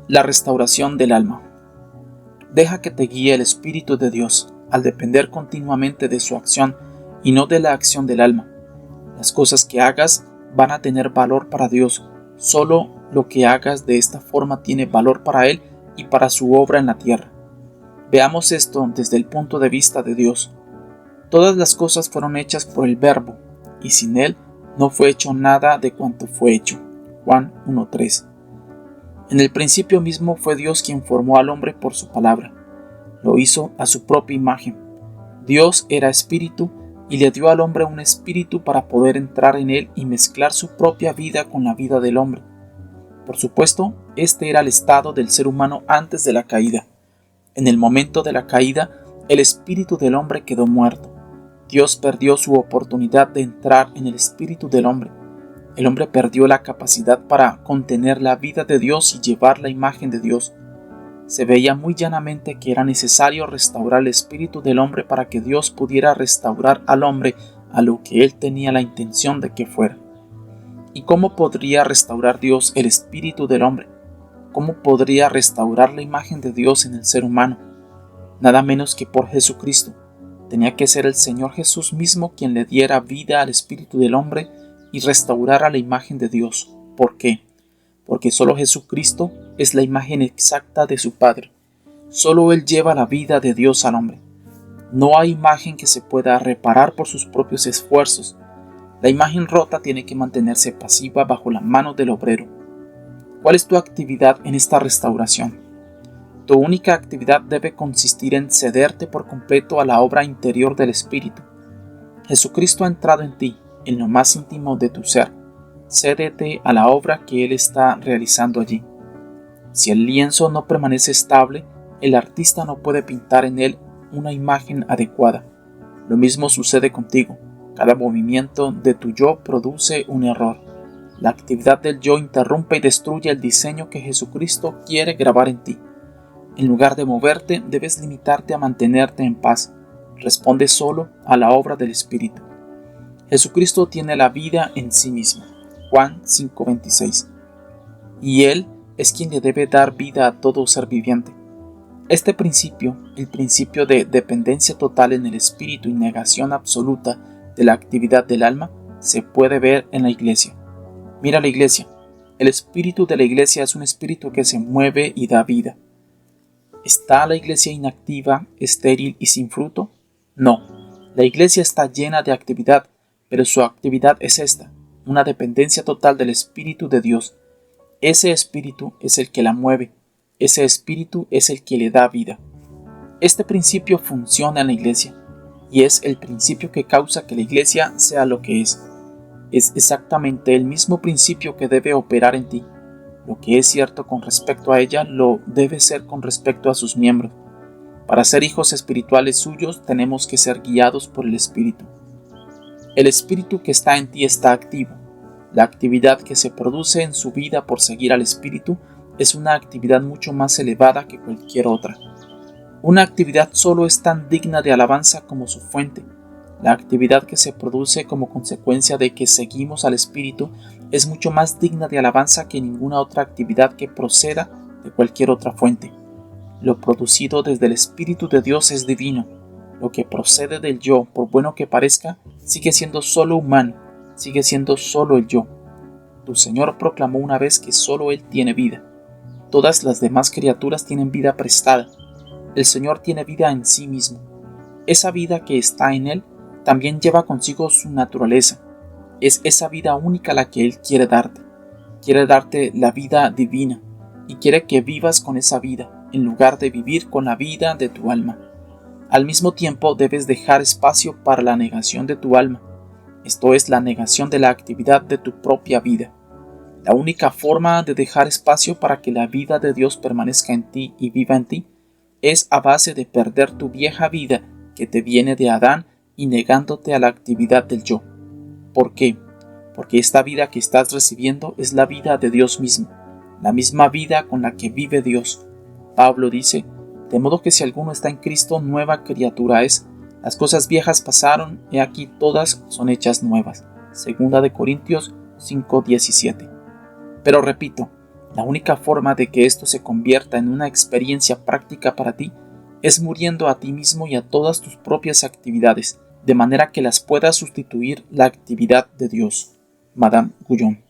La restauración del alma. Deja que te guíe el Espíritu de Dios al depender continuamente de su acción y no de la acción del alma. Las cosas que hagas van a tener valor para Dios. Solo lo que hagas de esta forma tiene valor para Él y para su obra en la tierra. Veamos esto desde el punto de vista de Dios. Todas las cosas fueron hechas por el Verbo, y sin Él no fue hecho nada de cuanto fue hecho. Juan 1:3. En el principio mismo fue Dios quien formó al hombre por su palabra. Lo hizo a su propia imagen. Dios era espíritu y le dio al hombre un espíritu para poder entrar en él y mezclar su propia vida con la vida del hombre. Por supuesto, este era el estado del ser humano antes de la caída. En el momento de la caída, el espíritu del hombre quedó muerto. Dios perdió su oportunidad de entrar en el espíritu del hombre. El hombre perdió la capacidad para contener la vida de Dios y llevar la imagen de Dios. Se veía muy llanamente que era necesario restaurar el espíritu del hombre para que Dios pudiera restaurar al hombre a lo que él tenía la intención de que fuera. ¿Y cómo podría restaurar Dios el espíritu del hombre? ¿Cómo podría restaurar la imagen de Dios en el ser humano? Nada menos que por Jesucristo. Tenía que ser el Señor Jesús mismo quien le diera vida al espíritu del hombre y restaurara la imagen de Dios. ¿Por qué? Porque solo Jesucristo es la imagen exacta de su Padre. Solo Él lleva la vida de Dios al hombre. No hay imagen que se pueda reparar por sus propios esfuerzos. La imagen rota tiene que mantenerse pasiva bajo la mano del obrero. ¿Cuál es tu actividad en esta restauración? Tu única actividad debe consistir en cederte por completo a la obra interior del Espíritu. Jesucristo ha entrado en ti, en lo más íntimo de tu ser. Cédete a la obra que Él está realizando allí. Si el lienzo no permanece estable, el artista no puede pintar en él una imagen adecuada. Lo mismo sucede contigo. Cada movimiento de tu yo produce un error. La actividad del yo interrumpe y destruye el diseño que Jesucristo quiere grabar en ti. En lugar de moverte, debes limitarte a mantenerte en paz. Responde solo a la obra del Espíritu. Jesucristo tiene la vida en sí mismo. Juan 5:26. Y Él es quien le debe dar vida a todo ser viviente. Este principio, el principio de dependencia total en el Espíritu y negación absoluta de la actividad del alma, se puede ver en la Iglesia. Mira la Iglesia. El espíritu de la Iglesia es un espíritu que se mueve y da vida. ¿Está la Iglesia inactiva, estéril y sin fruto? No. La Iglesia está llena de actividad, pero su actividad es esta, una dependencia total del Espíritu de Dios. Ese Espíritu es el que la mueve, ese Espíritu es el que le da vida. Este principio funciona en la Iglesia, y es el principio que causa que la Iglesia sea lo que es. Es exactamente el mismo principio que debe operar en ti. Lo que es cierto con respecto a ella lo debe ser con respecto a sus miembros. Para ser hijos espirituales suyos tenemos que ser guiados por el Espíritu. El Espíritu que está en ti está activo. La actividad que se produce en su vida por seguir al Espíritu es una actividad mucho más elevada que cualquier otra. Una actividad solo es tan digna de alabanza como su fuente. La actividad que se produce como consecuencia de que seguimos al Espíritu es mucho más digna de alabanza que ninguna otra actividad que proceda de cualquier otra fuente. Lo producido desde el Espíritu de Dios es divino. Lo que procede del yo, por bueno que parezca, sigue siendo solo humano, sigue siendo solo el yo. Tu Señor proclamó una vez que solo Él tiene vida. Todas las demás criaturas tienen vida prestada. El Señor tiene vida en sí mismo. Esa vida que está en Él también lleva consigo su naturaleza. Es esa vida única la que Él quiere darte. Quiere darte la vida divina y quiere que vivas con esa vida en lugar de vivir con la vida de tu alma. Al mismo tiempo debes dejar espacio para la negación de tu alma, esto es la negación de la actividad de tu propia vida. La única forma de dejar espacio para que la vida de Dios permanezca en ti y viva en ti es a base de perder tu vieja vida que te viene de Adán y negándote a la actividad del yo. ¿Por qué? Porque esta vida que estás recibiendo es la vida de Dios mismo, la misma vida con la que vive Dios. Pablo dice: de modo que si alguno está en Cristo, nueva criatura es. Las cosas viejas pasaron, he aquí todas son hechas nuevas. 2 Corintios 5:17. Pero repito, La única forma de que esto se convierta en una experiencia práctica para ti es muriendo a ti mismo y a todas tus propias actividades, de manera que las pueda sustituir la actividad de Dios. Madame Guyon.